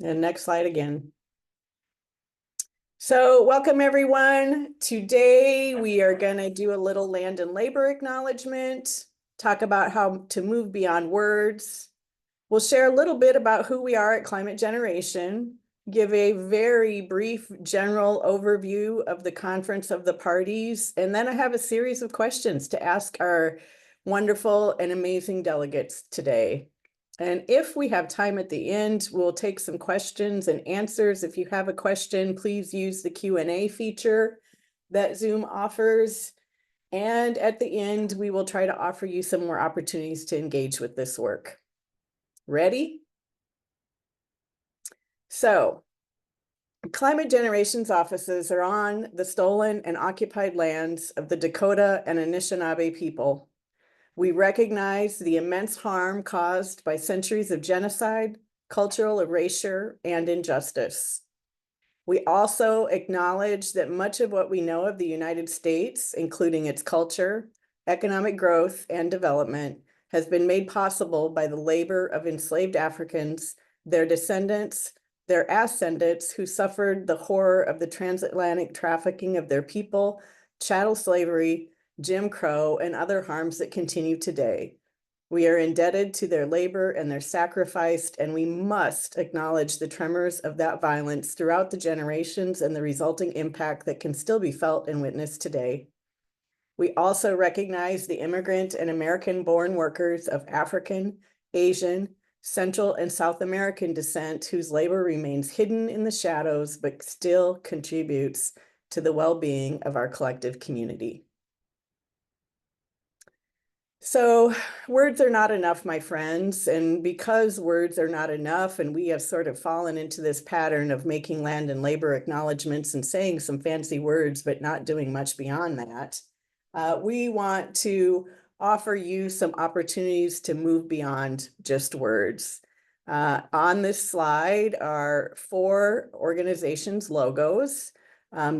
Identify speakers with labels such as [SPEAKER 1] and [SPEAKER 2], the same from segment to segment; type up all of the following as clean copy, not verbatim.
[SPEAKER 1] And next slide again. So welcome everyone. Today we are going to do a little land and labor acknowledgement, talk about how to move beyond words. We'll share a little bit about who we are at Climate Generation, give a very brief general overview of the Conference of the Parties, and then I have a series of questions to ask our wonderful and amazing delegates today. And if we have time at the end, we'll take some questions and answers. If you have a question, please use the Q&A feature that Zoom offers. And at the end, we will try to offer you some more opportunities to engage with this work. Ready? So, Climate Generation's offices are on the stolen and occupied lands of the Dakota and Anishinaabe people. We recognize the immense harm caused by centuries of genocide, cultural erasure, and injustice. We also acknowledge that much of what we know of the United States, including its culture, economic growth, and development, has been made possible by the labor of enslaved Africans, their descendants, their ascendants who suffered the horror of the transatlantic trafficking of their people, chattel slavery, Jim Crow, and other harms that continue today. We are indebted to their labor and their sacrifice, and we must acknowledge the tremors of that violence throughout the generations and the resulting impact that can still be felt and witnessed today. We also recognize the immigrant and American-born workers of African, Asian, Central, and South American descent whose labor remains hidden in the shadows but still contributes to the well-being of our collective community. So words are not enough, my friends, and because words are not enough and we have sort of fallen into this pattern of making land and labor acknowledgements and saying some fancy words but not doing much beyond that, we want to offer you some opportunities to move beyond just words. On this slide are 4 organizations' logos.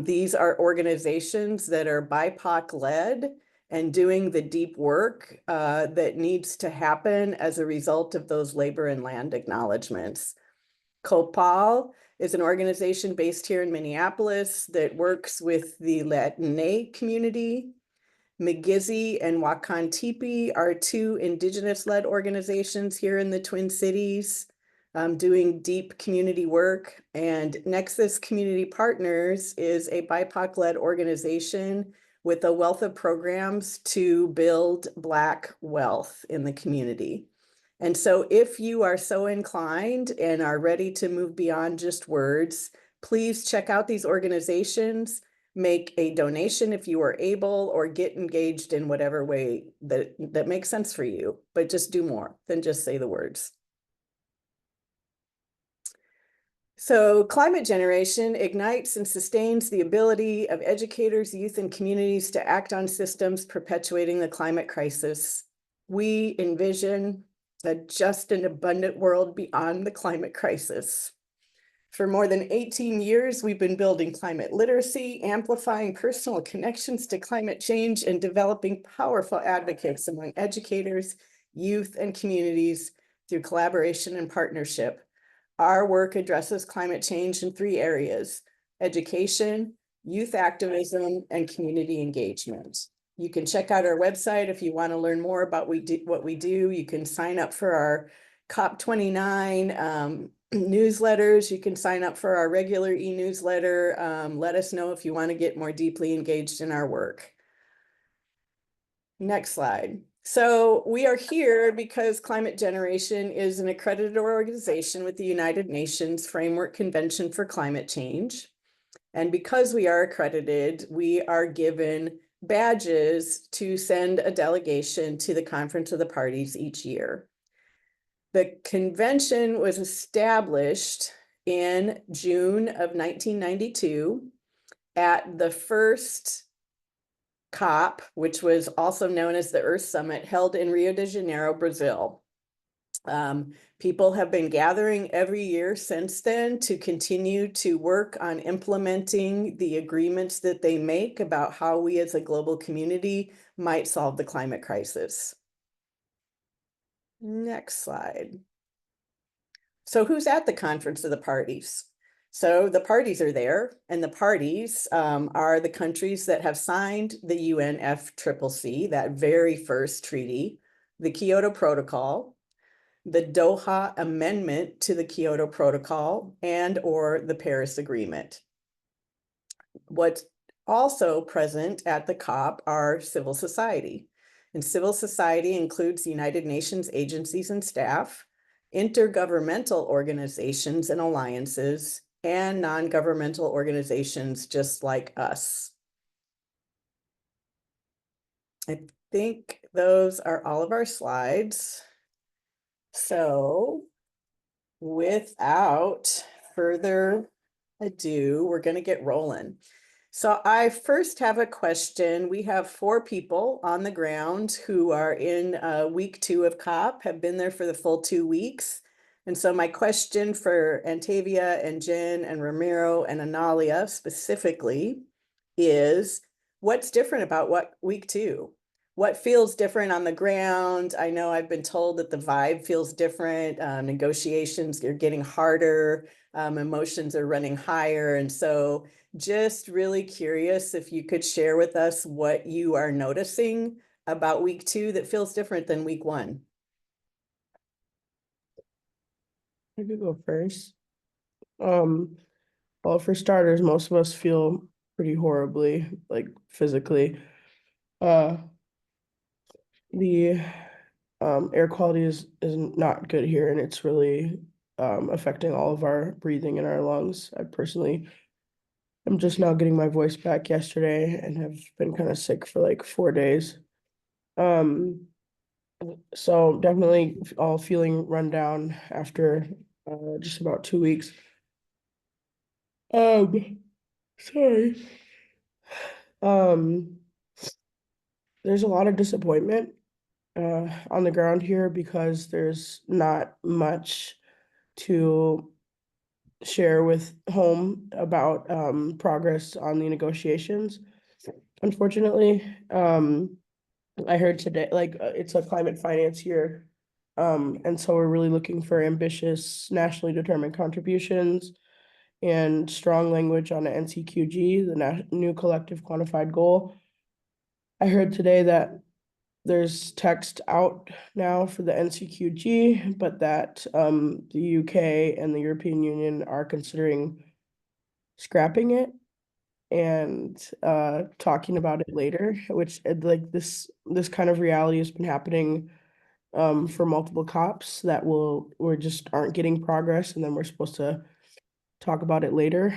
[SPEAKER 1] These are organizations that are BIPOC led and doing the deep work that needs to happen as a result of those labor and land acknowledgements. COPAL is an organization based here in Minneapolis that works with the Latinx community. McGizzy and Wakan Tipi are 2 Indigenous-led organizations here in the Twin Cities doing deep community work. And Nexus Community Partners is a BIPOC-led organization with a wealth of programs to build Black wealth in the community. And so if you are so inclined and are ready to move beyond just words, please check out these organizations, make a donation if you are able, or get engaged in whatever way that makes sense for you, but just do more than just say the words. So Climate Generation ignites and sustains the ability of educators, youth, and communities to act on systems perpetuating the climate crisis. We envision a just and abundant world beyond the climate crisis. For more than 18 years, we've been building climate literacy, amplifying personal connections to climate change, and developing powerful advocates among educators, youth, and communities through collaboration and partnership. Our work addresses climate change in 3 areas: education, youth activism, and community engagement. You can check out our website if you want to learn more about what we do. You can sign up for our COP29 newsletters. You can sign up for our regular e-newsletter. Let us know if you want to get more deeply engaged in our work. Next slide. So we are here because Climate Generation is an accredited organization with the United Nations Framework Convention for Climate Change. And because we are accredited, we are given badges to send a delegation to the Conference of the Parties each year. The convention was established in June of 1992 at the first COP, which was also known as the Earth Summit, held in Rio de Janeiro, Brazil. People have been gathering every year since then to continue to work on implementing the agreements that they make about how we as a global community might solve the climate crisis. Next slide. So who's at the Conference of the Parties? So the parties are there, and the parties are the countries that have signed the UNFCCC, that very first treaty, the Kyoto Protocol, the Doha Amendment to the Kyoto Protocol, and or the Paris Agreement. What's also present at the COP are civil society. And civil society includes the United Nations agencies and staff, intergovernmental organizations and alliances, and non-governmental organizations just like us. I think those are all of our slides. So without further ado, we're going to get rolling. So I first have a question. We have 4 people on the ground who are in week 2 of COP, have been there for the full 2 weeks. And so my question for Antavia and Jen and Ramiro and Analia specifically is, what's different about week 2? What feels different on the ground? I know I've been told that the vibe feels different. Negotiations are getting harder. Emotions are running higher. And so just really curious if you could share with us what you are noticing about week 2 that feels different than week 1.
[SPEAKER 2] I could go first. Well, for starters, most of us feel pretty horribly, like physically. The air quality is not good here, and it's really affecting all of our breathing in our lungs. I personally am just now getting my voice back yesterday and have been kind of sick for like 4 days. So definitely all feeling run down after just about 2 weeks. Sorry. Um, there's a lot of disappointment on the ground here because there's not much to share with home about progress on the negotiations. Unfortunately, I heard today, like, it's a climate finance year. And so we're really looking for ambitious nationally determined contributions and strong language on the NCQG, the new collective quantified goal. I heard today that there's text out now for the NCQG, but that the UK and the European Union are considering scrapping it and talking about it later, which like this kind of reality has been happening for multiple COPs that we're just aren't getting progress, and then we're supposed to talk about it later.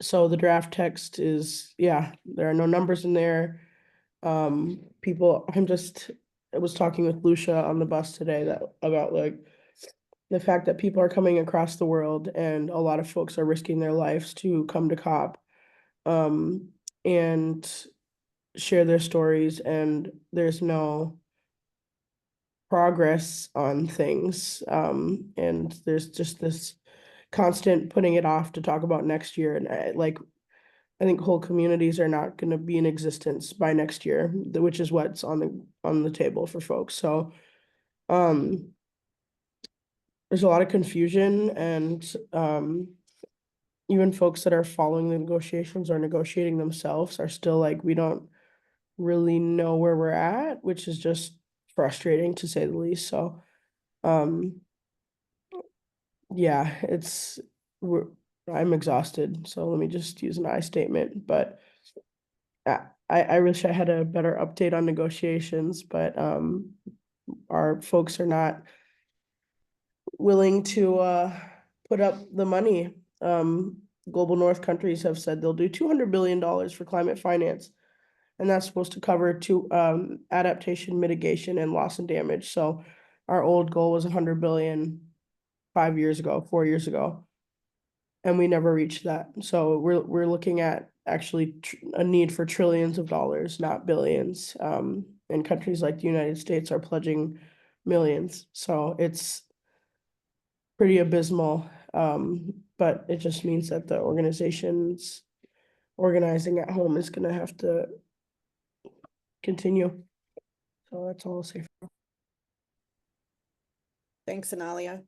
[SPEAKER 2] So the draft text is, yeah, there are no numbers in there. People, I was talking with Lucia on the bus today that about like the fact that people are coming across the world and a lot of folks are risking their lives to come to COP and share their stories, and there's no progress on things. And there's just this constant putting it off to talk about next year. And I think whole communities are not going to be in existence by next year, which is what's on the table for folks. So there's a lot of confusion, and even folks that are following the negotiations or negotiating themselves are still like, we don't really know where we're at, which is just frustrating to say the least. So yeah, I'm exhausted. So let me just use an I statement, but I wish I had a better update on negotiations, but our folks are not willing to put up the money. Global North countries have said they'll do $200 billion for climate finance, and that's supposed to cover adaptation, mitigation, and loss and damage. So our old goal was 100 billion 5 years ago, 4 years ago, and we never reached that. So we're looking at actually a need for trillions of dollars, not billions. And countries like the United States are pledging millions. So it's pretty abysmal. But it just means that the organizations organizing at home is going to have to continue. So that's all I'll say.
[SPEAKER 1] Thanks, Analia.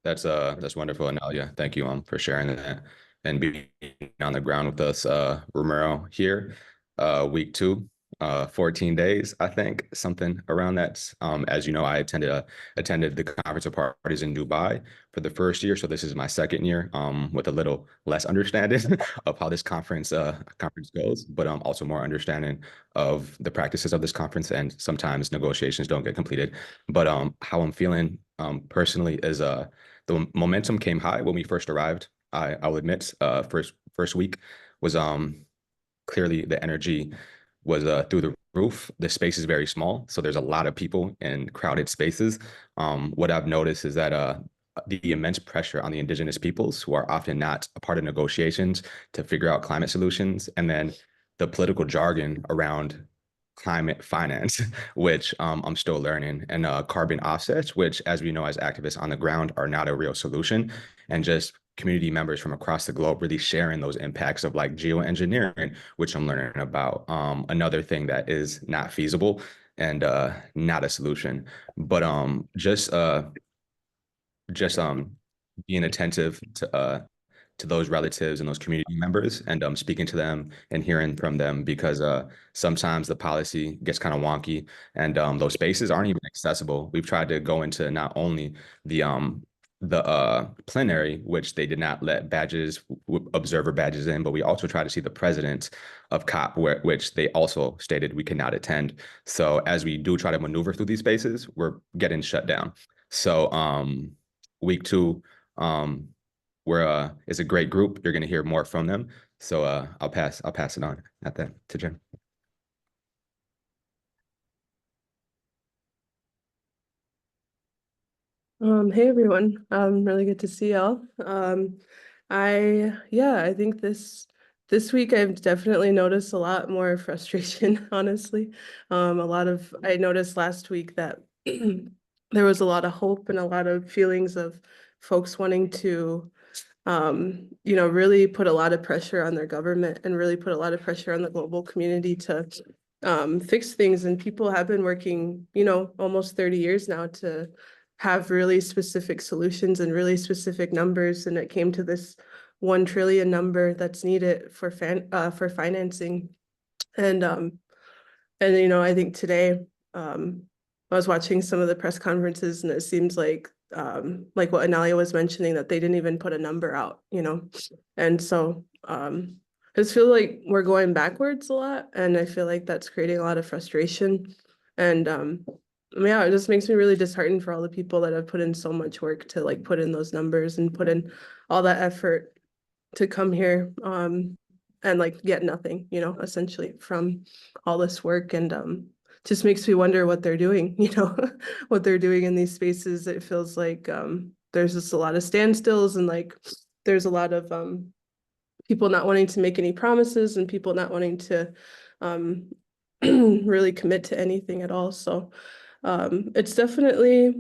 [SPEAKER 3] That's wonderful, Analia. Thank you for sharing that and being on the ground with us, Romero here. Week two, 14 days, I think, something around that. As you know, I attended the conference of parties in Dubai for the first year, so this is my second year, with a little less understanding of how this conference goes, but also more understanding of the practices of this conference, and sometimes negotiations don't get completed. But how I'm feeling personally is the momentum came high when we first arrived. I'll admit, first week was clearly the energy was through the roof. The space is very small, so there's a lot of people in crowded spaces. What I've noticed is that the immense pressure on the indigenous peoples, who are often not a part of negotiations to figure out climate solutions, and then the political jargon around climate finance, which I'm still learning, and carbon offsets, which, as we know, as activists on the ground, are not a real solution, and just community members from across the globe really sharing those impacts of like geoengineering, which I'm learning about. Another thing that is not feasible and not a solution, but just being attentive to those relatives and those community members, and speaking to them and hearing from them, because sometimes the policy gets kind of wonky, and those spaces aren't even accessible. We've tried to go into not only the plenary, which they did not let observer badges in, but we also try to see the president of COP, which they also stated we cannot attend. So as we do try to maneuver through these spaces, we're getting shut down. So week two, we're is a great group. You're going to hear more from them. So I'll pass it on at that to Jen.
[SPEAKER 2] Hey everyone. Really good to see y'all. I think this week I've definitely noticed a lot more frustration, honestly. I noticed last week that there was a lot of hope and a lot of feelings of folks wanting to really put a lot of pressure on their government and really put a lot of pressure on the global community to fix things. And people have been working, almost 30 years now to have really specific solutions and really specific numbers. And it came to this 1 trillion number that's needed for financing. And I think today, I was watching some of the press conferences, and it seems like what Analia was mentioning, that they didn't even put a number out, and so I just feel like we're going backwards a lot, and I feel like that's creating a lot of frustration, and yeah, it just makes me really disheartened for all the people that have put in so much work to like put in those numbers and put in all that effort to come here and like get nothing, essentially from all this work. And just makes me wonder what they're doing, what they're doing in these spaces. It feels like there's just a lot of standstills, and like there's a lot of people not wanting to make any promises and people not wanting to really commit to anything at all. So it's definitely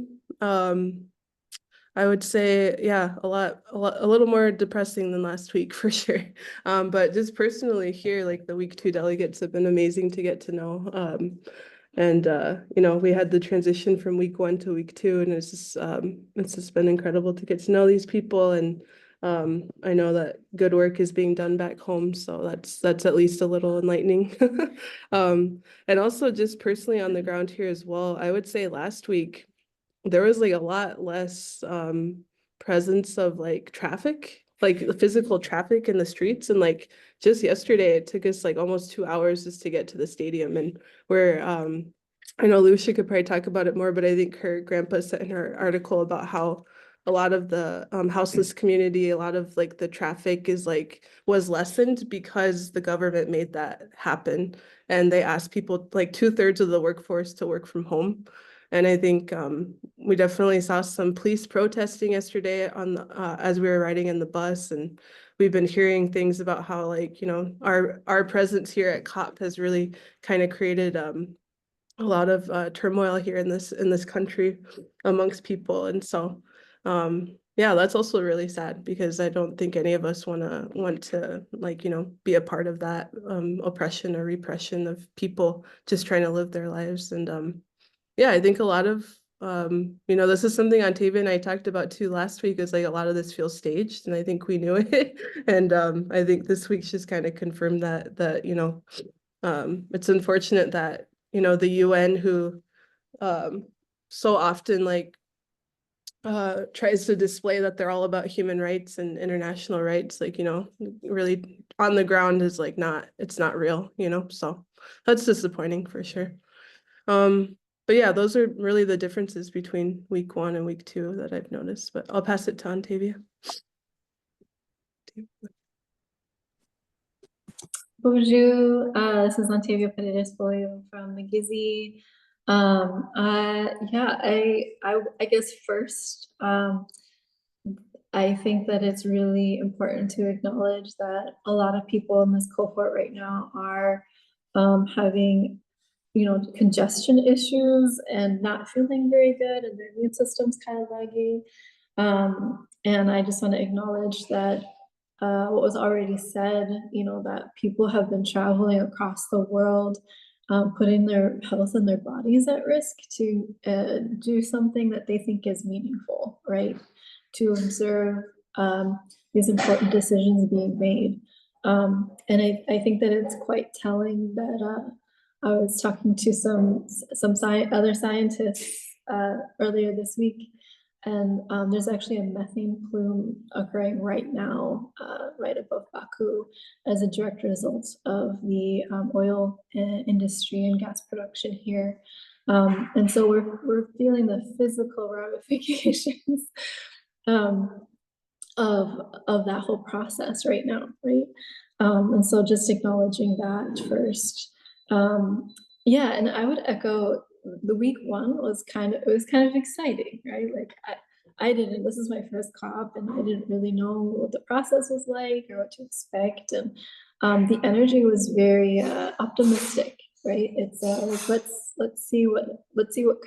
[SPEAKER 2] I would say, yeah, a little more depressing than last week for sure. But just personally here, like the week two delegates have been amazing to get to know. And we had the transition from week one to week two, and it's just been incredible to get to know these people. And I know that good work is being done back home, so that's at least a little enlightening. And also just personally on the ground here as well, I would say last week there was like a lot less presence of like traffic, like physical traffic in the streets. And like just yesterday it took us like almost 2 hours just to get to the stadium. And where I know Lucia could probably talk about it more, but I think her grandpa sent in her article about how a lot of the houseless community, a lot of like the traffic was lessened because the government made that happen. And they asked people, like 2/3 of the workforce, to work from home. And I think we definitely saw some police protesting yesterday as we were riding in the bus, and we've been hearing things about how, like, our presence here at COP has really kind of created a lot of turmoil here in this country amongst people. And so yeah, that's also really sad, because I don't think any of us want to like, be a part of that oppression or repression of people just trying to live their lives. And yeah, I think a lot of You know, this is something Octavia and I talked about too last week, is like a lot of this feels staged, and I think we knew it. And I think this week's just kind of confirmed that, you know, it's unfortunate that, you know, the UN, who so often like tries to display that they're all about human rights and international rights, like, you know, really on the ground is like it's not real, you know, so that's disappointing for sure. But yeah, those are really the differences between week 1 and week 2 that I've noticed, but I'll pass it to Ontavia.
[SPEAKER 4] Bonjour, this is Ontavia Paredes-Folio from McGizzy. Yeah, I guess first, I think that it's really important to acknowledge that a lot of people in this cohort right now are having, you know, congestion issues and not feeling very good, and their immune system's kind of lagging. And I just want to acknowledge that what was already said, you know, that people have been traveling across the world, putting their health and their bodies at risk to do something that they think is meaningful, right? To observe these important decisions being made. And I think that it's quite telling that I was talking to some other scientists earlier this week, and there's actually a methane plume occurring right now, right above Baku, as a direct result of the oil industry and gas production here. And so we're feeling the physical ramifications of that whole process right now, right? And so just acknowledging that first. Yeah, and I would echo the week 1 was kind of exciting, right? Like I didn't, this is my first COP, and I didn't really know what the process was like or what to expect. And the energy was very optimistic, right? It's like, let's see what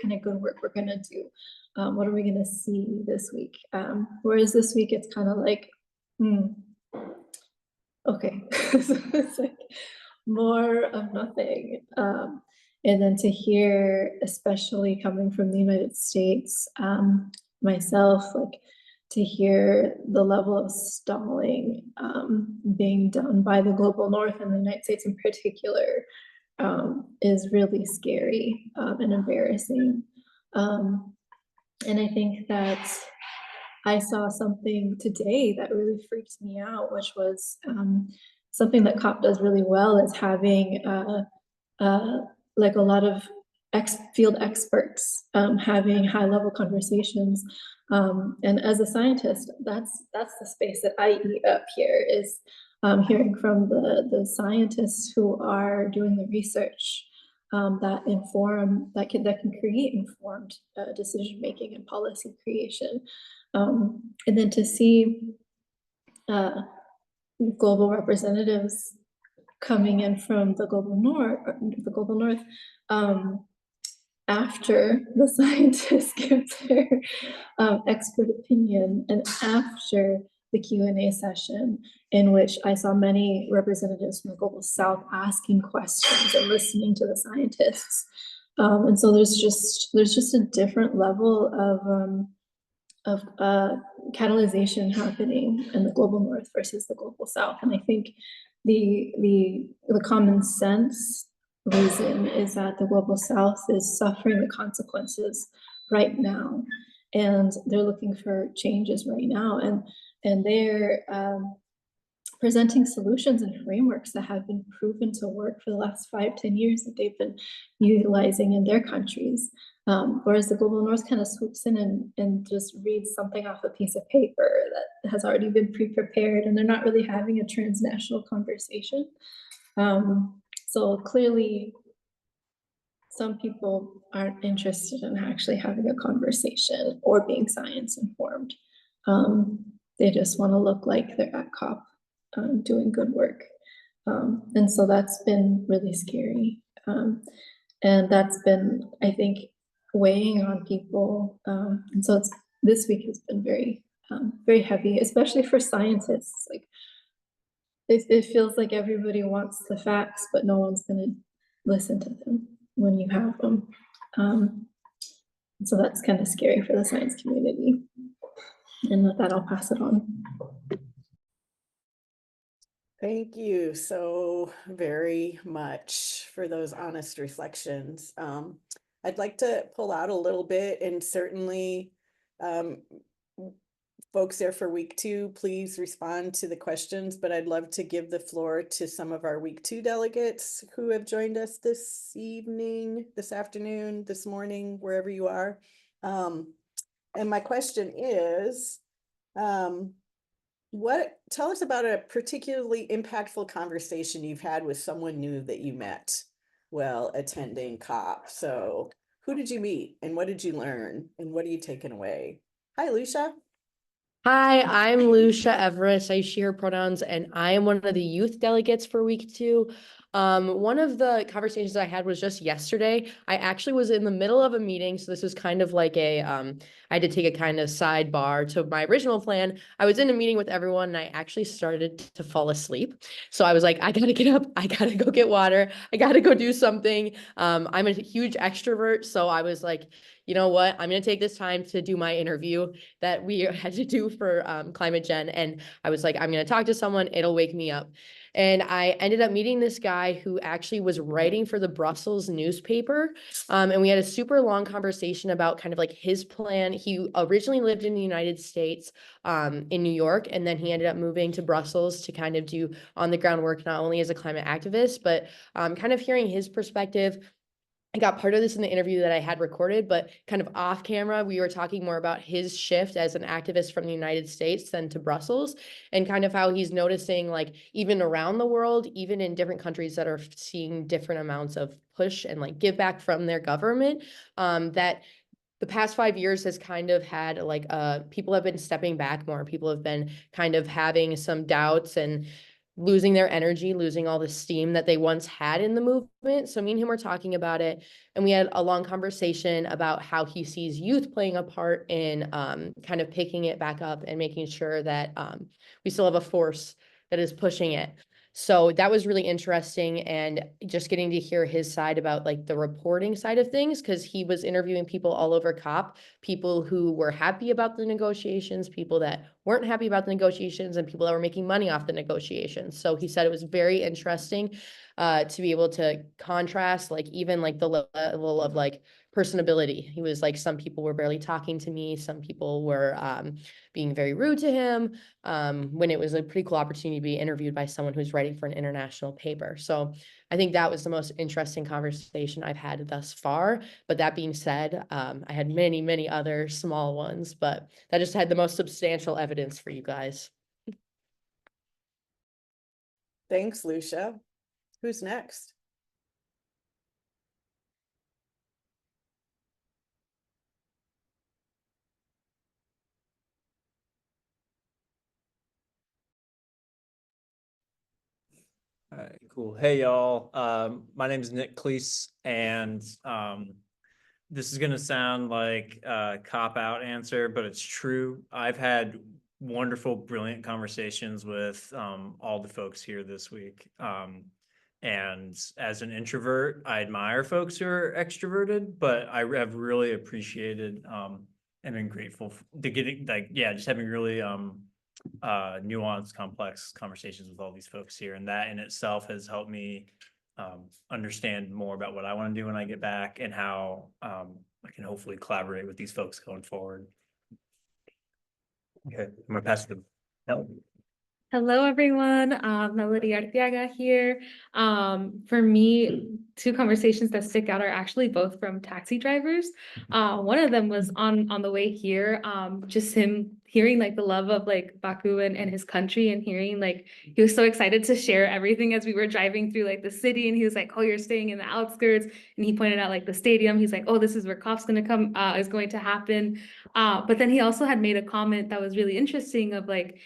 [SPEAKER 4] kind of good work we're gonna do. What are we gonna see this week? Whereas this week it's kind of like, okay. So it's like more of nothing. And then to hear, especially coming from the United States, myself, like to hear the level of stalling being done by the global north and the United States in particular is really scary and embarrassing. And I think that I saw something today that really freaked me out, which was something that COP does really well, is having like a lot of field experts having high-level conversations. And as a scientist, that's the space that I eat up here, is hearing from the scientists who are doing the research that can create informed decision making and policy creation. And then to see global representatives coming in from the global north, after the scientists give their expert opinion, and after the Q&A session, in which I saw many representatives from the global south asking questions and listening to the scientists. And so there's just a different level of catalyzation happening in the global north versus the global south. And I think the common sense reason is that the global south is suffering the consequences right now, and they're looking for changes right now, and they're presenting solutions and frameworks that have been proven to work for the last 5-10 years that they've been utilizing in their countries. Whereas the global north kind of swoops in and just reads something off a piece of paper that has already been pre-prepared, and they're not really having a transnational conversation. So clearly, some people aren't interested in actually having a conversation or being science informed. They just want to look like they're at COP doing good work. And so that's been really scary. And that's been, I think, weighing on people. And so this week has been very, very heavy, especially for scientists. Like it feels like everybody wants the facts, but no one's going to listen to them when you have them. So that's kind of scary for the science community. And with that, I'll pass it on.
[SPEAKER 1] Thank you so very much for those honest reflections. I'd like to pull out a little bit, and certainly folks there for week 2, please respond to the questions, but I'd love to give the floor to some of our week 2 delegates who have joined us this evening, this afternoon, this morning, wherever you are. And my question is, tell us about a particularly impactful conversation you've had with someone new that you met while attending COP. So who did you meet and what did you learn and what are you taking away? Hi, Lucia.
[SPEAKER 5] Hi, I'm Lucia Everest. I use she, her pronouns, and I am one of the youth delegates for week 2. One of the conversations I had was just yesterday. I actually was in the middle of a meeting, so this was kind of like a, I had to take a kind of sidebar to my original plan. I was in a meeting with everyone, and I actually started to fall asleep. So I was like, I gotta get up, I gotta go get water, I gotta go do something. I'm a huge extrovert, so I was like, you know what, I'm gonna take this time to do my interview that we had to do for Climate Gen. And I was like, I'm going to talk to someone, it'll wake me up. And I ended up meeting this guy who actually was writing for the Brussels newspaper. And we had a super long conversation about kind of like his plan. He originally lived in the United States, in New York, and then he ended up moving to Brussels to kind of do on the ground work, not only as a climate activist, but kind of hearing his perspective. I got part of this in the interview that I had recorded, but kind of off camera, we were talking more about his shift as an activist from the United States then to Brussels, and kind of how he's noticing, like, even around the world, even in different countries that are seeing different amounts of push and like give back from their government, that the past 5 years has kind of had like people have been stepping back more. People have been kind of having some doubts and losing their energy, losing all the steam that they once had in the movement. So me and him were talking about it, and we had a long conversation about how he sees youth playing a part in kind of picking it back up and making sure that we still have a force that is pushing it. So that was really interesting, and just getting to hear his side about like the reporting side of things, because he was interviewing people all over COP, people who were happy about the negotiations, people that weren't happy about the negotiations, and people that were making money off the negotiations. So he said it was very interesting to be able to contrast, like even like the level of like personability. He was like, some people were barely talking to me, some people were being very rude to him, when it was a pretty cool opportunity to be interviewed by someone who's writing for an international paper. So I think that was the most interesting conversation I've had thus far. But that being said, I had many, many other small ones, but that just had the most substantial evidence for you guys.
[SPEAKER 1] Thanks, Lucia. Who's next?
[SPEAKER 6] All right, cool. Hey, y'all. My name is Nick Cleese, and this is going to sound like a cop-out answer, but it's true. I've had wonderful, brilliant conversations with all the folks here this week. And as an introvert, I admire folks who are extroverted, but I have really appreciated and been grateful to getting, like, yeah, just having really nuanced, complex conversations with all these folks here, and that in itself has helped me understand more about what I want to do when I get back, and how I can hopefully collaborate with these folks going forward. Okay, I'm gonna pass it to Melody.
[SPEAKER 7] Hello, everyone. Melody Arteaga here. For me, two conversations that stick out are actually both from taxi drivers. One of them was on the way here, just him hearing like the love of like Baku and his country, and hearing like he was so excited to share everything as we were driving through like the city, and he was like, oh, you're staying in the outskirts, and he pointed out like the stadium. He's like, oh, this is where COP's gonna come, is going to happen. But then he also had made a comment that was really interesting of like,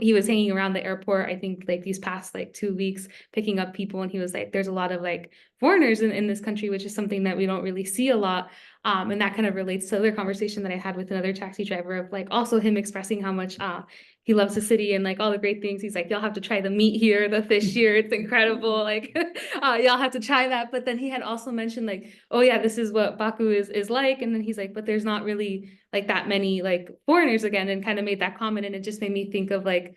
[SPEAKER 7] he was hanging around the airport, I think like these past like 2 weeks, picking up people, and he was like, there's a lot of like foreigners in this country, which is something that we don't really see a lot. And that kind of relates to other conversation that I had with another taxi driver of like also him expressing how much he loves the city and like all the great things. He's like, y'all have to try the meat here, the fish here. It's incredible. Like, y'all have to try that. But then he had also mentioned like, oh yeah, this is what Baku is like. And then he's like, but there's not really like that many like foreigners again, and kind of made that comment. And it just made me think of like,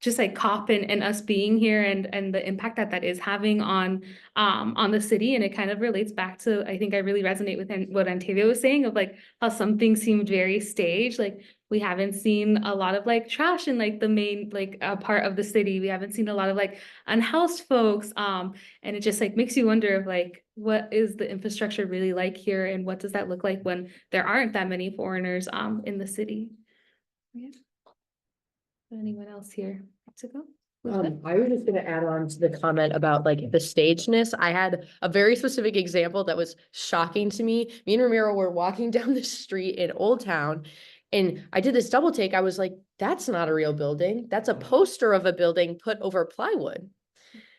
[SPEAKER 7] just like COP and us being here and the impact that that is having on the city. And it kind of relates back to, I think I really resonate with what Antavia was saying of like how some things seemed very staged. Like we haven't seen a lot of like trash in like the main like part of the city. We haven't seen a lot of like unhoused folks. And it just like makes you wonder of like, what is the infrastructure really like here? And what does that look like when there aren't that many foreigners in the city? Yeah. Anyone else here to go?
[SPEAKER 5] I was just gonna add on to the comment about like the stagedness. I had a very specific example that was shocking to me. Me and Ramiro were walking down the street in Old Town, and I did this double take. I was like, that's not a real building. That's a poster of a building put over plywood.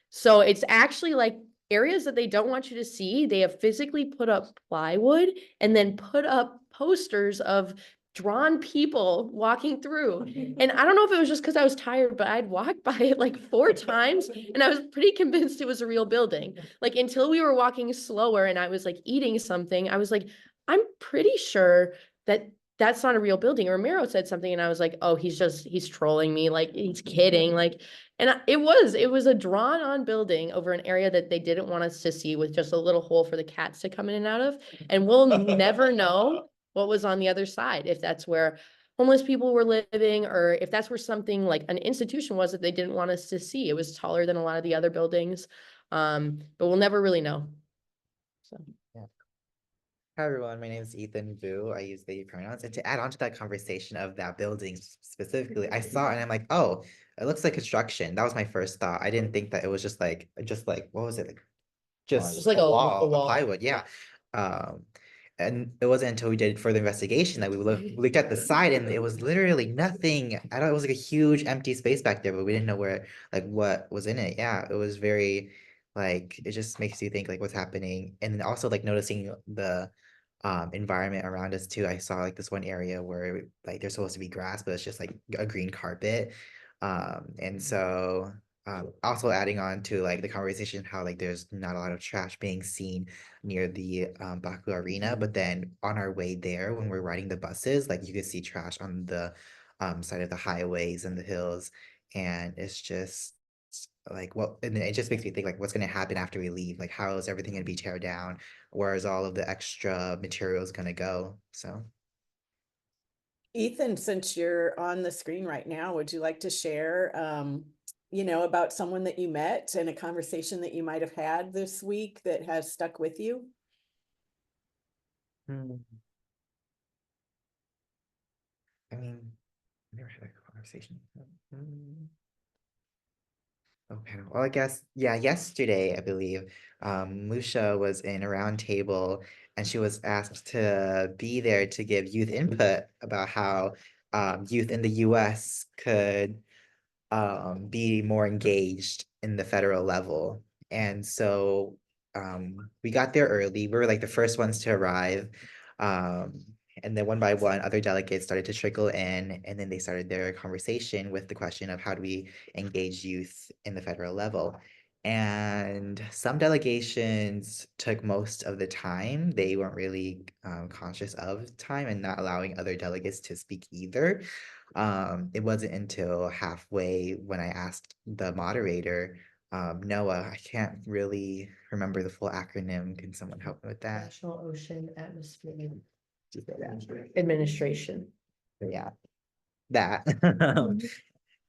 [SPEAKER 5] So it's actually like areas that they don't want you to see. They have physically put up plywood and then put up posters of drawn people walking through. And I don't know if it was just because I was tired, but I'd walked by it like 4 times and I was pretty convinced it was a real building. Like until we were walking slower and I was like eating something, I was like, I'm pretty sure that that's not a real building. Ramiro said something and I was like, oh, he's trolling me. Like he's kidding. Like, and it was a drawn on building over an area that they didn't want us to see with just a little hole for the cats to come in and out of. And we'll never know what was on the other side, if that's where homeless people were living, or if that's where something like an institution was that they didn't want us to see. It was taller than a lot of the other buildings. But we'll never really know. So.
[SPEAKER 8] Hi everyone, my name is Ethan Vu. I use they pronouns. And to add on to that conversation of that building specifically, I saw it and I'm like, oh, it looks like construction. That was my first thought. I didn't think that it was just like what was it? Like just
[SPEAKER 5] like
[SPEAKER 8] a
[SPEAKER 5] a
[SPEAKER 8] wall,
[SPEAKER 5] wall.
[SPEAKER 8] plywood, yeah. And it wasn't until we did further investigation that we looked at the side and it was literally nothing. I thought it was like a huge empty space back there, but we didn't know where like what was in it. Yeah, it was very like it just makes you think like what's happening. And then also like noticing the environment around us too. I saw like this one area where like there's supposed to be grass, but it's just like a green carpet. And so also adding on to like the conversation how like there's not a lot of trash being seen near the Baku Arena, but then on our way there when we're riding the buses, like you could see trash on the side of the highways and the hills, and it's just like and it just makes me think like what's going to happen after we leave, like how is everything going to be teared down, where is all of the extra materials going to go? So
[SPEAKER 1] Ethan, since you're on the screen right now, would you like to share about someone that you met and a conversation that you might have had this week that has stuck with you?
[SPEAKER 8] I mean, I never had a conversation. Okay, well, I guess, yeah, yesterday, I believe, Musha was in a round table and she was asked to be there to give youth input about how youth in the US could be more engaged in the federal level. And so we got there early. We were like the first ones to arrive. And then one by one, other delegates started to trickle in, and then they started their conversation with the question of how do we engage youth in the federal level. And some delegations took most of the time. They weren't really conscious of time and not allowing other delegates to speak either. It wasn't until halfway when I asked the moderator, Noah, I can't really remember the full acronym. Can someone help me with that?
[SPEAKER 5] National Ocean Atmosphere Administration.
[SPEAKER 8] Yeah, that.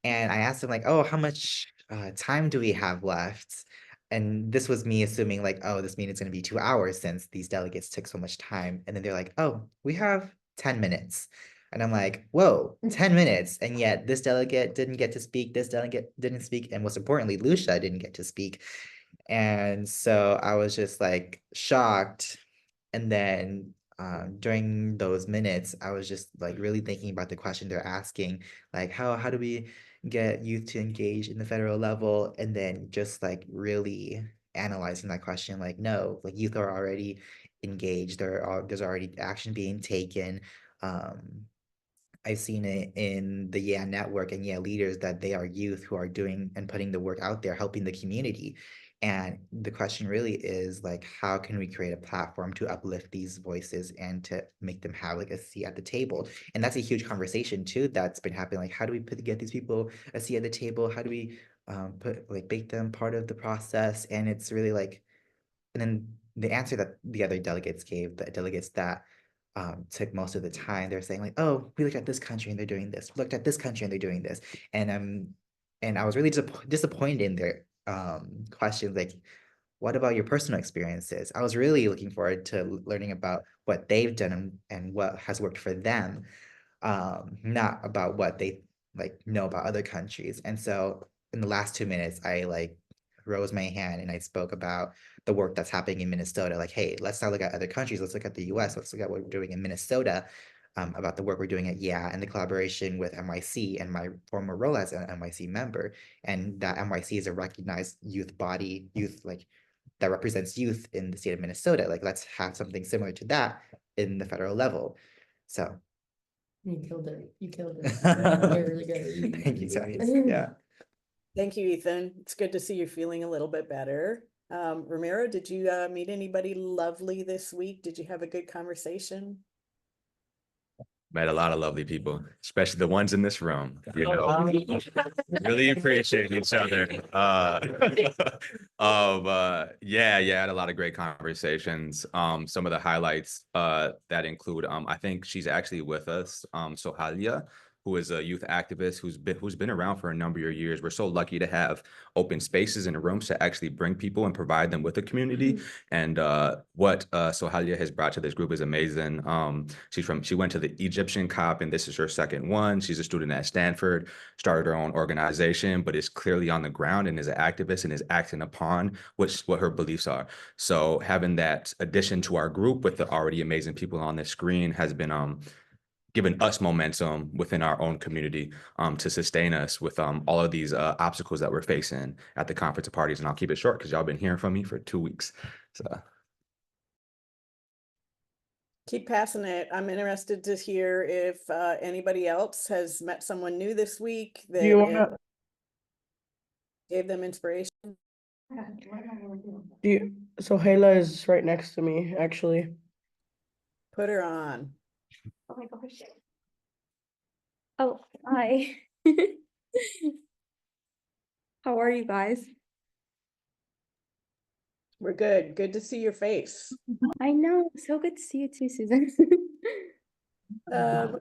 [SPEAKER 8] And I asked him like, oh, how much time do we have left? And this was me assuming like, oh, this meeting is going to be 2 hours since these delegates took so much time. And then they're like, oh, we have 10 minutes. And I'm like, whoa, 10 minutes. And yet this delegate didn't get to speak. This delegate didn't speak. And most importantly, Lucia didn't get to speak. And so I was just like shocked. And then during those minutes, I was just like really thinking about the question they're asking, like how do we get youth to engage in the federal level, and then just like really analyzing that question, like, no, like youth are already engaged, there's already action being taken. I've seen it in the Yeah network and Yeah leaders that they are youth who are doing and putting the work out there, helping the community. And the question really is like, how can we create a platform to uplift these voices and to make them have like a seat at the table? And that's a huge conversation too that's been happening. Like, how do we get these people a seat at the table? How do we make them part of the process? And it's really like, and then the answer that the other delegates gave, the delegates that took most of the time, they're saying like, oh, we looked at this country and they're doing this, we looked at this country and they're doing this. And I was really disappointed in their questions like, what about your personal experiences? I was really looking forward to learning about what they've done and what has worked for them, not about what they like know about other countries. And so in the last 2 minutes, I like rose my hand and I spoke about the work that's happening in Minnesota. Like, hey, let's not look at other countries. Let's look at the US. Let's look at what we're doing in Minnesota, about the work we're doing at Yeah and the collaboration with NYC and my former role as an NYC member. And that NYC is a recognized youth body, like that represents youth in the state of Minnesota. Like, let's have something similar to that in the federal level. So
[SPEAKER 5] You killed it. You killed it. You're really good.
[SPEAKER 8] thank you, Tony. Yeah.
[SPEAKER 1] Thank you, Ethan. It's good to see you feeling a little bit better. Ramiro, did you meet anybody lovely this week? Did you have a good conversation?
[SPEAKER 3] Met a lot of lovely people, especially the ones in this room, you know, really appreciate each other. Yeah, had a lot of great conversations. Some of the highlights that include, I think she's actually with us, Sohalia, who is a youth activist who's been around for a number of years. We're so lucky to have open spaces and rooms to actually bring people and provide them with a community. And what Sohalia has brought to this group is amazing. She went to the Egyptian COP, and this is her second one. She's a student at Stanford, started her own organization, but is clearly on the ground and is an activist and is acting upon what her beliefs are. So having that addition to our group with the already amazing people on the screen has been given us momentum within our own community to sustain us with all of these obstacles that we're facing at the conference of parties. And I'll keep it short because y'all been hearing from me for 2 weeks. So
[SPEAKER 1] Keep passing it. I'm interested to hear if anybody else has met someone new this week
[SPEAKER 2] Do you
[SPEAKER 1] that
[SPEAKER 2] wanna,
[SPEAKER 1] gave them inspiration.
[SPEAKER 2] so Hayla is right next to me, actually.
[SPEAKER 1] Put her on.
[SPEAKER 9] Oh my gosh. Oh, hi. How are you guys?
[SPEAKER 1] We're good. Good to see your face.
[SPEAKER 9] I know, so good to see you too, Susan.
[SPEAKER 1] Well,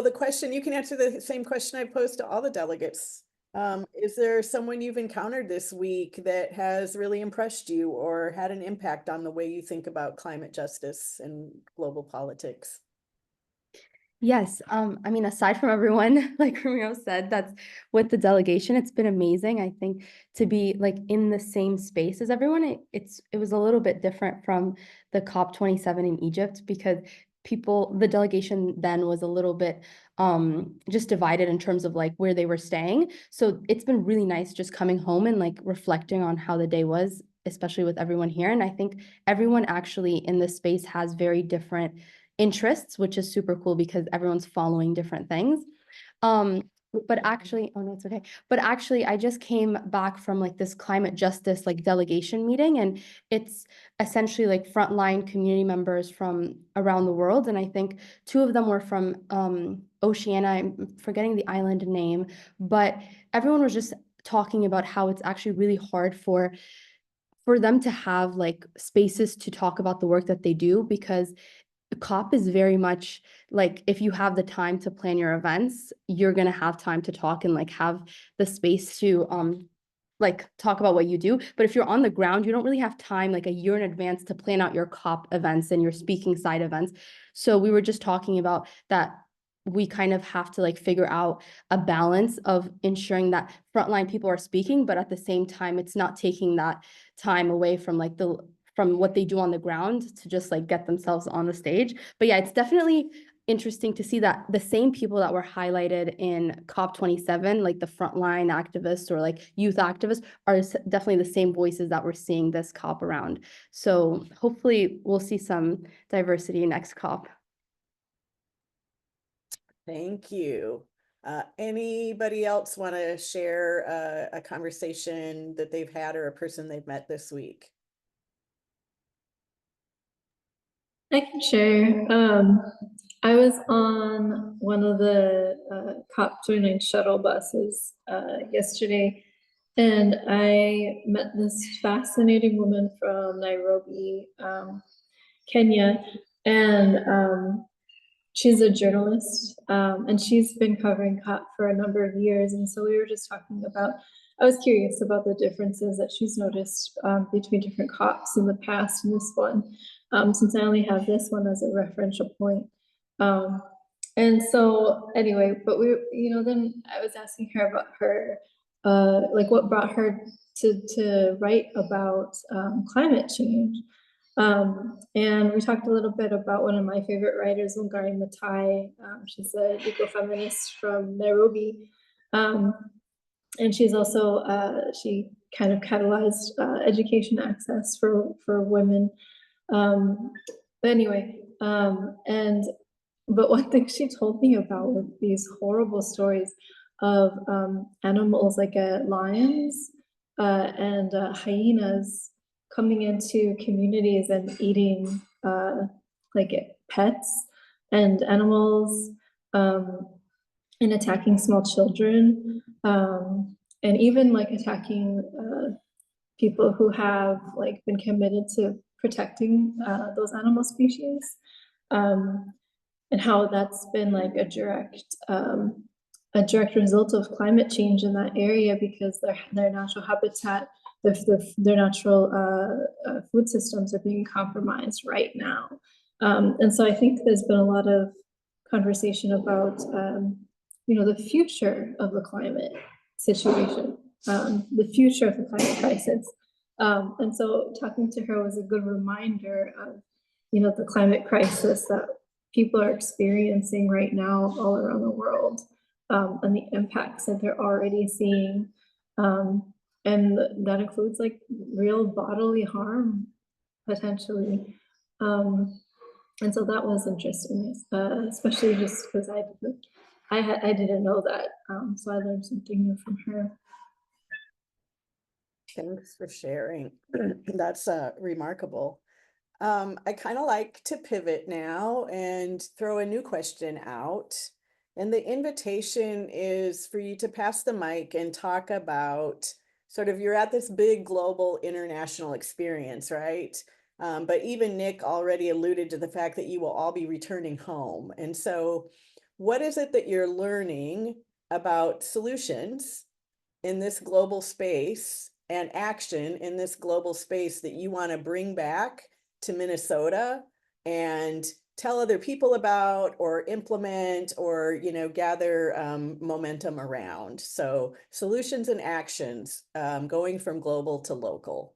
[SPEAKER 1] the question, you can answer the same question I posed to all the delegates. Is there someone you've encountered this week that has really impressed you or had an impact on the way you think about climate justice and global politics?
[SPEAKER 9] Yes, I mean, aside from everyone, like Romeo said, that's with the delegation, it's been amazing. I think to be like in the same space as everyone, it was a little bit different from the COP27 in Egypt because the delegation then was a little bit just divided in terms of like where they were staying. So it's been really nice just coming home and like reflecting on how the day was, especially with everyone here. And I think everyone actually in this space has very different interests, which is super cool because everyone's following different things. But actually, oh no, it's okay. But actually, I just came back from like this climate justice like delegation meeting, and it's essentially like frontline community members from around the world. And I think 2 of them were from Oceania. I'm forgetting the island name, but everyone was just talking about how it's actually really hard for them to have like spaces to talk about the work that they do because COP is very much like if you have the time to plan your events, you're gonna have time to talk and like have the space to like talk about what you do. But if you're on the ground, you don't really have time like a year in advance to plan out your COP events and your speaking side events. So we were just talking about that we kind of have to like figure out a balance of ensuring that frontline people are speaking, but at the same time, it's not taking that time away from like from what they do on the ground to just like get themselves on the stage. But yeah, it's definitely interesting to see that the same people that were highlighted in COP27, like the frontline activists or like youth activists, are definitely the same voices that we're seeing this COP around. So hopefully we'll see some diversity next COP.
[SPEAKER 1] Thank you. Anybody else want to share a conversation that they've had or a person they've met this week?
[SPEAKER 4] I can share. I was on one of the COP29 shuttle buses yesterday, and I met this fascinating woman from Nairobi, Kenya, and she's a journalist, and she's been covering COP for a number of years. And so we were just talking about, I was curious about the differences that she's noticed between different COPs in the past and this one, since I only have this one as a referential point. And so anyway, but then I was asking her about her, like what brought her to write about climate change. And we talked a little bit about one of my favorite writers, Wangari Maathai. She's an ecofeminist from Nairobi. And she's also, she kind of catalyzed education access for women. But anyway, but one thing she told me about were these horrible stories of animals like lions and hyenas coming into communities and eating like pets and animals, and attacking small children, and even like attacking people who have like been committed to protecting those animal species, and how that's been like a direct result of climate change in that area, because their natural habitat, their natural food systems are being compromised right now. And so I think there's been a lot of conversation about the future of the climate situation, the future of the climate crisis. And so talking to her was a good reminder of the climate crisis that people are experiencing right now all around the world, and the impacts that they're already seeing. And that includes like real bodily harm, potentially. And so that was interesting, especially just because I didn't know that. So I learned something new from her.
[SPEAKER 1] Thanks for sharing. That's remarkable. I kind of like to pivot now and throw a new question out. And the invitation is for you to pass the mic and talk about sort of, you're at this big global international experience, right? But even Nick already alluded to the fact that you will all be returning home. And so what is it that you're learning about solutions in this global space and action in this global space that you want to bring back to Minnesota and tell other people about, or implement, or gather momentum around? So solutions and actions, going from global to local.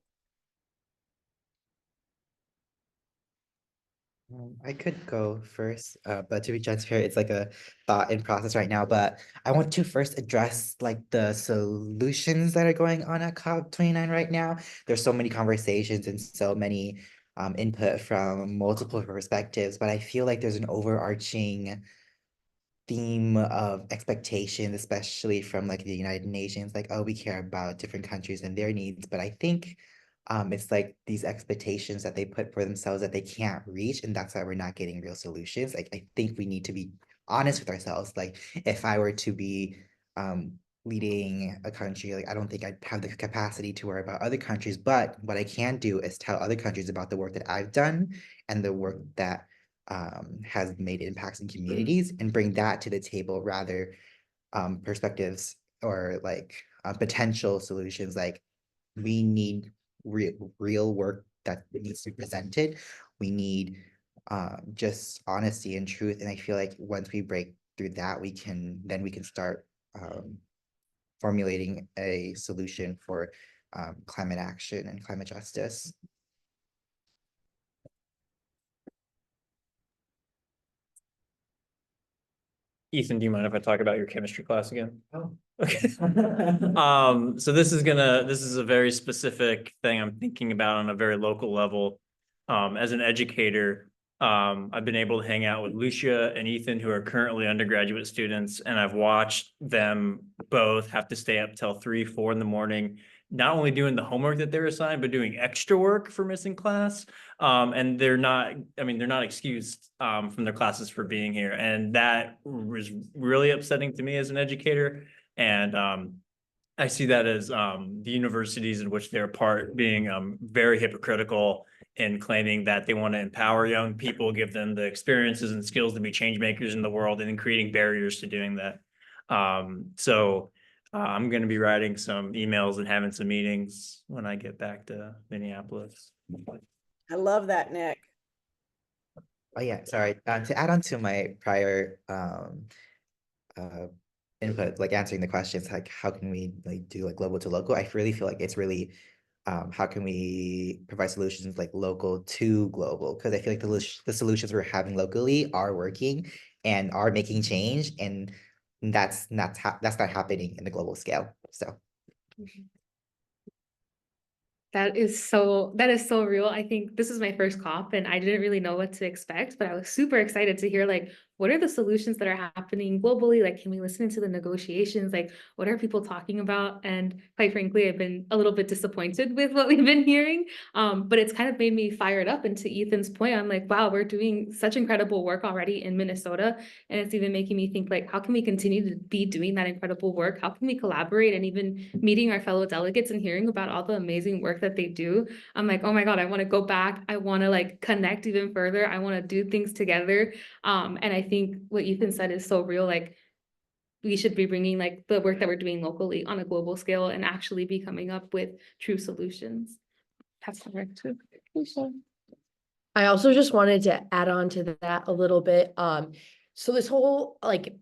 [SPEAKER 8] I could go first, but to be transparent, it's like a thought in process right now. But I want to first address like the solutions that are going on at COP29 right now. There's so many conversations and so many input from multiple perspectives, but I feel like there's an overarching theme of expectations, especially from like the United Nations, like, oh, we care about different countries and their needs. But I think it's like these expectations that they put for themselves that they can't reach, and that's why we're not getting real solutions. Like, I think we need to be honest with ourselves. Like, if I were to be leading a country, like I don't think I'd have the capacity to worry about other countries, but what I can do is tell other countries about the work that I've done and the work that has made impacts in communities, and bring that to the table, rather perspectives or like potential solutions. Like, we need real work that needs to be presented. We need just honesty and truth. And I feel like once we break through that, we can start formulating a solution for climate action and climate justice.
[SPEAKER 6] Ethan, do you mind if I talk about your chemistry class again?
[SPEAKER 8] Oh.
[SPEAKER 6] Okay. So this is a very specific thing I'm thinking about on a very local level. As an educator, I've been able to hang out with Lucia and Ethan, who are currently undergraduate students, and I've watched them both have to stay up till 3, 4 in the morning, not only doing the homework that they're assigned, but doing extra work for missing class. And they're not excused from their classes for being here. And that was really upsetting to me as an educator. And I see that as the universities in which they're part being very hypocritical in claiming that they want to empower young people, give them the experiences and skills to be change makers in the world, and then creating barriers to doing that. I'm going to be writing some emails and having some meetings when I get back to Minneapolis.
[SPEAKER 1] I love that, Nick.
[SPEAKER 8] Oh yeah, sorry. To add on to my prior input, like answering the questions, like how can we like do like global to local? I really feel like it's really how can we provide solutions like local to global? Because I feel like the solutions we're having locally are working and are making change, and that's not happening in the global scale. So
[SPEAKER 7] That is so real. I think this is my first COP and I didn't really know what to expect, but I was super excited to hear like what are the solutions that are happening globally? Like, can we listen into the negotiations? Like, what are people talking about? And quite frankly, I've been a little bit disappointed with what we've been hearing. But it's kind of made me fired up. And to Ethan's point, I'm like, wow, we're doing such incredible work already in Minnesota. And it's even making me think like, how can we continue to be doing that incredible work? How can we collaborate? And even meeting our fellow delegates and hearing about all the amazing work that they do. I'm like, oh my God, I want to go back. I want to like connect even further. I want to do things together. And I think what Ethan said is so real. Like we should be bringing like the work that we're doing locally on a global scale and actually be coming up with true solutions. Pass the mic to Lucia.
[SPEAKER 5] I also just wanted to add on to that a little bit. So this whole like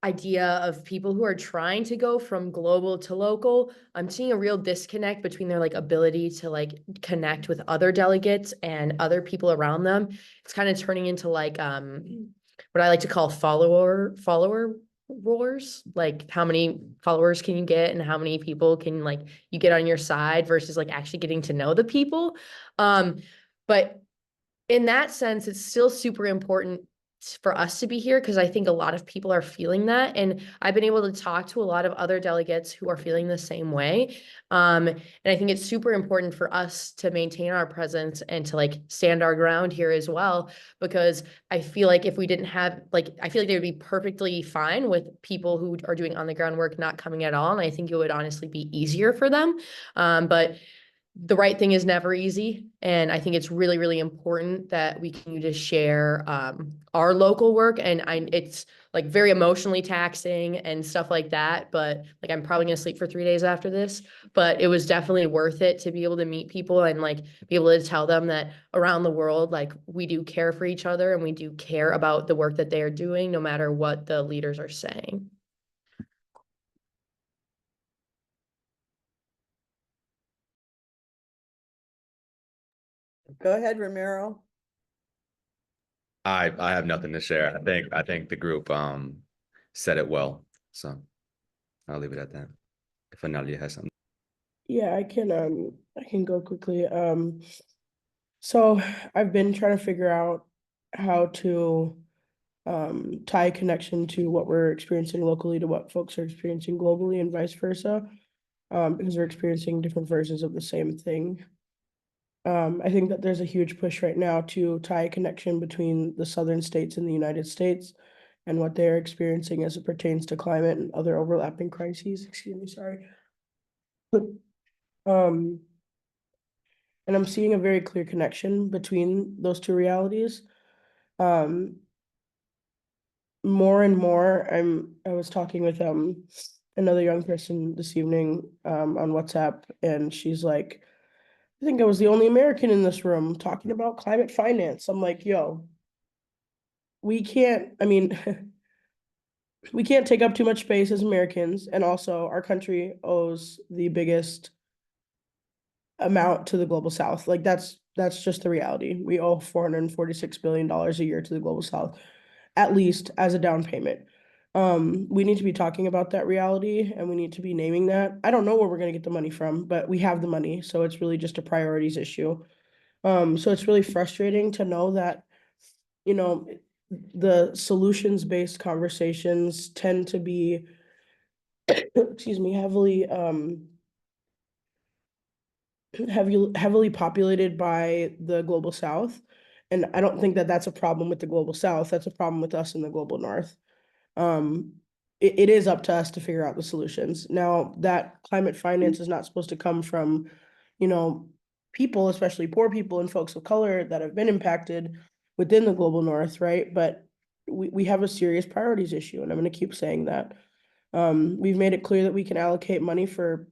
[SPEAKER 5] idea of people who are trying to go from global to local, I'm seeing a real disconnect between their like ability to like connect with other delegates and other people around them. It's kind of turning into like what I like to call follower wars, like how many followers can you get and how many people can like you get on your side versus like actually getting to know the people. But in that sense, it's still super important for us to be here because I think a lot of people are feeling that. And I've been able to talk to a lot of other delegates who are feeling the same way. And I think it's super important for us to maintain our presence and to like stand our ground here as well, because I feel like if we didn't have like, I feel like they would be perfectly fine with people who are doing on the ground work not coming at all. And I think it would honestly be easier for them. But the right thing is never easy. And I think it's really, really important that we continue to share our local work. And it's like very emotionally taxing and stuff like that. But like, I'm probably gonna sleep for 3 days after this, but it was definitely worth it to be able to meet people and like be able to tell them that around the world, like we do care for each other and we do care about the work that they are doing, no matter what the leaders are saying.
[SPEAKER 1] Go ahead, Ramiro.
[SPEAKER 3] I have nothing to share. I think the group said it well. So I'll leave it at that. If Analia has something.
[SPEAKER 2] Yeah, I can go quickly. So I've been trying to figure out how to tie connection to what we're experiencing locally to what folks are experiencing globally and vice versa. Because we're experiencing different versions of the same thing. I think that there's a huge push right now to tie a connection between the southern states in the United States and what they're experiencing as it pertains to climate and other overlapping crises. Excuse me, sorry. And I'm seeing a very clear connection between those two realities. More and more, I was talking with another young person this evening on WhatsApp, and she's like, I think I was the only American in this room talking about climate finance. I'm like, yo, we can't, I mean, we can't take up too much space as Americans. And also our country owes the biggest amount to the global South. Like that's just the reality. We owe $446 billion a year to the global South. at least as a down payment. We need to be talking about that reality and we need to be naming that. I don't know where we're going to get the money from, but we have the money. So it's really just a priorities issue. So it's really frustrating to know that, you know, the solutions-based conversations tend to be, excuse me, heavily populated by the global South. And I don't think that that's a problem with the global South. That's a problem with us in the global North. It is up to us to figure out the solutions. Now, that climate finance is not supposed to come from, you know, people, especially poor people and folks of color that have been impacted within the global North, right? But we have a serious priorities issue, and I'm going to keep saying that. We've made it clear that we can allocate money for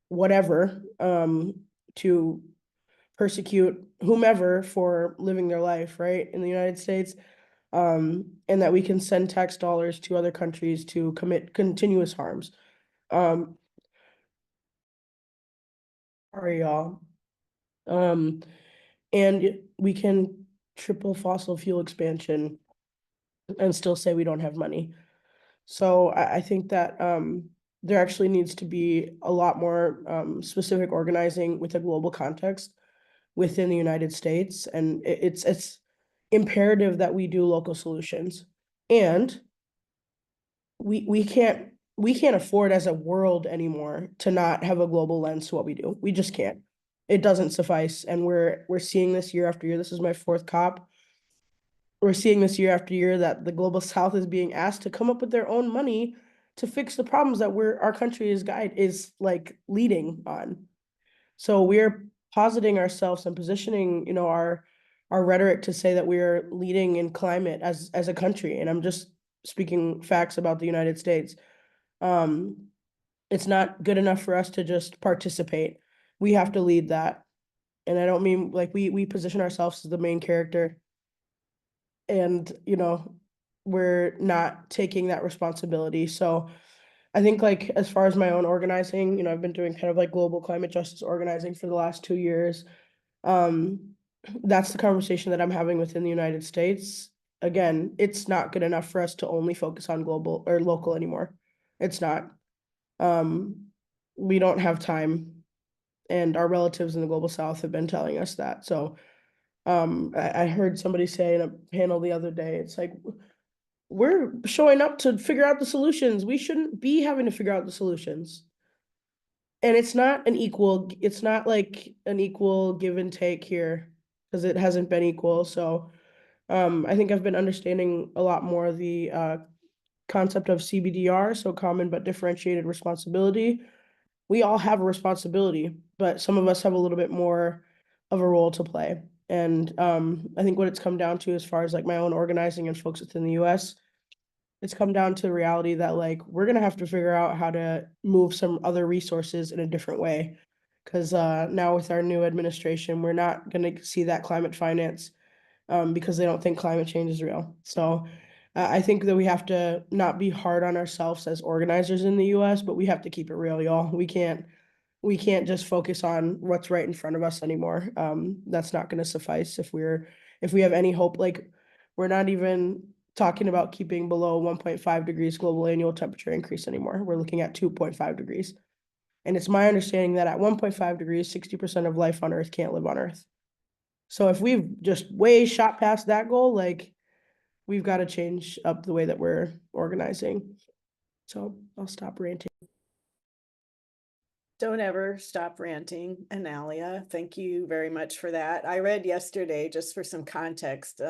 [SPEAKER 2] whatever, to persecute whomever for living their life, right, in the United States, and that we can send tax dollars to other countries to commit continuous harms. Sorry, y'all. And we can triple fossil fuel expansion and still say we don't have money. So I think that there actually needs to be a lot more specific organizing with a global context within the United States, and it's imperative that we do local solutions. And we can't afford as a world anymore to not have a global lens to what we do. We just can't. It doesn't suffice, and we're seeing this year after year. This is my 4th COP. We're seeing this year after year that the global South is being asked to come up with their own money to fix the problems that our country is like leading on. So we're positing ourselves and positioning, you know, our rhetoric to say that we're leading in climate as a country. And I'm just speaking facts about the United States. It's not good enough for us to just participate. We have to lead that. And I don't mean like we position ourselves as the main character. And, you know, we're not taking that responsibility. So I think like as far as my own organizing, you know, I've been doing kind of like global climate justice organizing for the last 2 years. That's the conversation that I'm having within the United States. Again, it's not good enough for us to only focus on global or local anymore. It's not. We don't have time, and our relatives in the global South have been telling us that. So I heard somebody say in a panel the other day, it's like, we're showing up to figure out the solutions. We shouldn't be having to figure out the solutions. And it's not like an equal give and take here, because it hasn't been equal. So I think I've been understanding a lot more of the concept of CBDR, so common but differentiated responsibility. We all have a responsibility, but some of us have a little bit more of a role to play. And I think what it's come down to, as far as like my own organizing and folks within the US, it's come down to the reality that like we're gonna have to figure out how to move some other resources in a different way. Because now with our new administration, we're not gonna see that climate finance because they don't think climate change is real. So I think that we have to not be hard on ourselves as organizers in the US, but we have to keep it real, y'all. We can't just focus on what's right in front of us anymore. That's not going to suffice if we have any hope. Like, we're not even talking about keeping below 1.5 degrees global annual temperature increase anymore. We're looking at 2.5 degrees. And it's my understanding that at 1.5 degrees, 60% of life on Earth can't live on Earth. So if we've just way shot past that goal, like, we've got to change up the way that we're organizing. So I'll stop ranting.
[SPEAKER 1] Don't ever stop ranting, Analia. Thank you very much for that. I read yesterday, just for some context,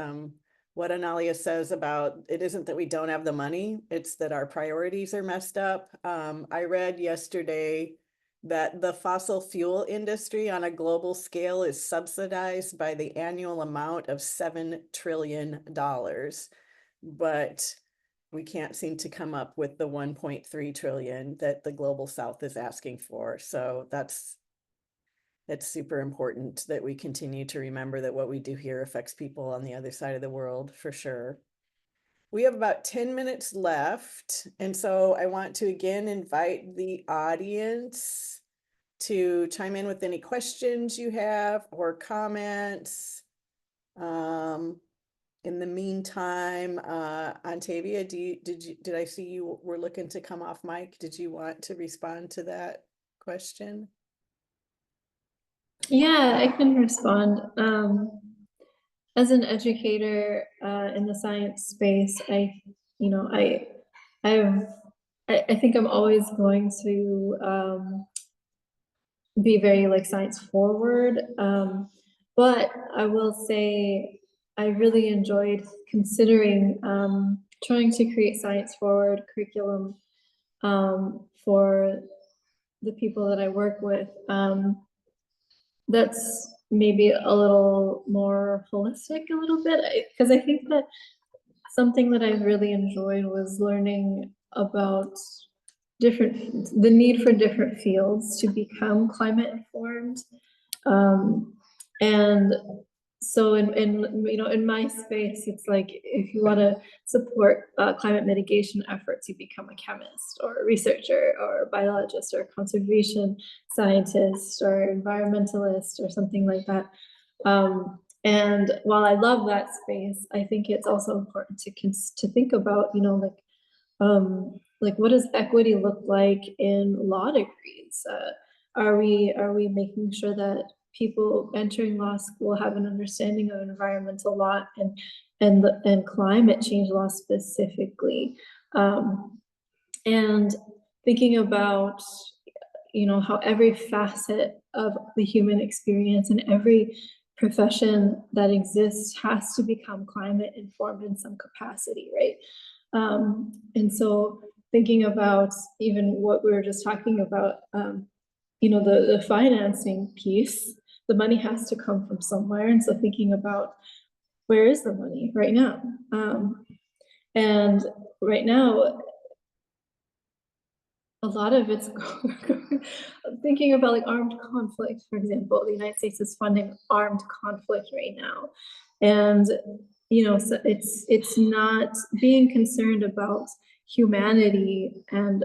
[SPEAKER 1] what Analia says about it isn't that we don't have the money, it's that our priorities are messed up. I read yesterday that the fossil fuel industry on a global scale is subsidized by the annual amount of $7 trillion. But we can't seem to come up with the 1.3 trillion that the global South is asking for. So that's super important that we continue to remember that what we do here affects people on the other side of the world, for sure. We have about 10 minutes left. And so I want to again invite the audience to chime in with any questions you have or comments. In the meantime, Ontavia, did I see you were looking to come off mic? Did you want to respond to that question?
[SPEAKER 4] Yeah, I can respond. As an educator in the science space, you know, I think I'm always going to be very like science forward. But I will say I really enjoyed considering trying to create science forward curriculum for the people that I work with. That's maybe a little more holistic a little bit, because I think that something that I really enjoyed was learning about the need for different fields to become climate informed. And so in my space, it's like if you want to support climate mitigation efforts, you become a chemist or a researcher or a biologist or a conservation scientist or environmentalist or something like that. And while I love that space, I think it's also important to think about, like what does equity look like in law degrees? Are we making sure that people entering law school have an understanding of environmental law and climate change law specifically? And thinking about how every facet of the human experience and every profession that exists has to become climate informed in some capacity, right? And so thinking about even what we were just talking about, the financing piece, the money has to come from somewhere. And so thinking about where is the money right now? And right now, a lot of it's thinking about like armed conflict, for example. The United States is funding armed conflict right now. And so it's not being concerned about humanity and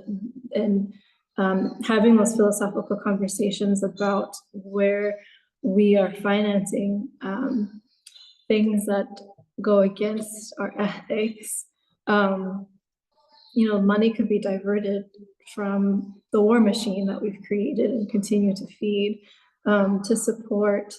[SPEAKER 4] having those philosophical conversations about where we are financing things that go against our ethics. Money could be diverted from the war machine that we've created and continue to feed to support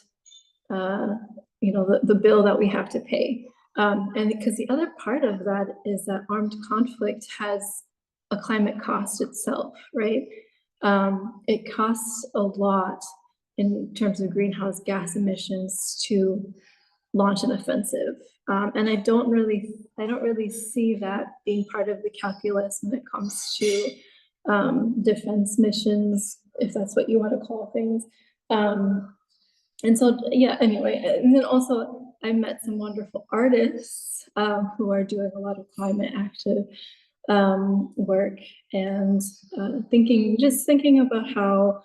[SPEAKER 4] the bill that we have to pay. And because the other part of that is that armed conflict has a climate cost itself, right? It costs a lot in terms of greenhouse gas emissions to launch an offensive. And I don't really see that being part of the calculus when it comes to defense missions, if that's what you want to call things. And so, yeah, anyway, and then also I met some wonderful artists who are doing a lot of climate active work and thinking about how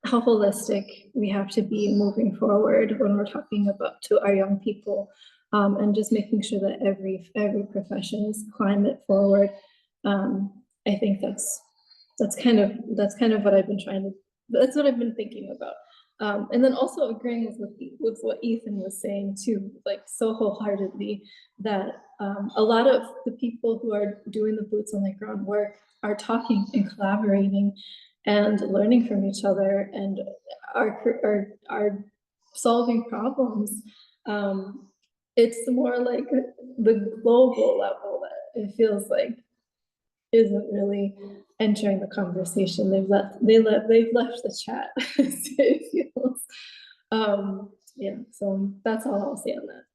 [SPEAKER 4] holistic we have to be moving forward when we're talking about to our young people, and just making sure that every profession is climate forward. I think that's kind of what I've been that's what I've been thinking about. And then also agreeing with what Ethan was saying too, like so wholeheartedly, that a lot of the people who are doing the boots on the ground work are talking and collaborating and learning from each other and are solving problems. It's more like the global level that it feels like isn't really entering the conversation. They've left the chat. It feels. Yeah, so that's all I'll say on that.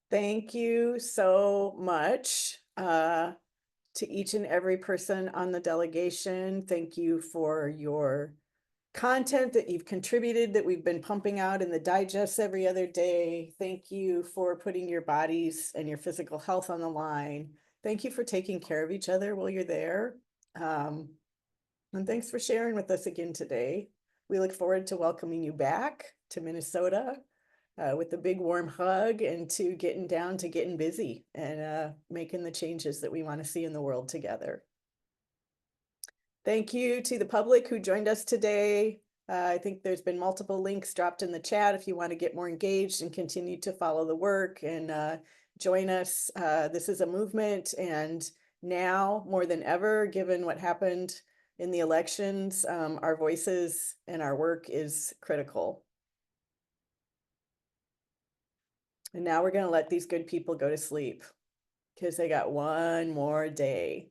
[SPEAKER 1] Thank you so much to each and every person on the delegation. Thank you for your content that you've contributed, that we've been pumping out in the digests every other day. Thank you for putting your bodies and your physical health on the line. Thank you for taking care of each other while you're there. And thanks for sharing with us again today. We look forward to welcoming you back to Minnesota with a big warm hug and to getting busy and making the changes that we want to see in the world together. Thank you to the public who joined us today. I think there's been multiple links dropped in the chat if you want to get more engaged and continue to follow the work and join us. This is a movement, and now more than ever, given what happened in the elections, our voices and our work is critical. And now we're going to let these good people go to sleep because they got one more day.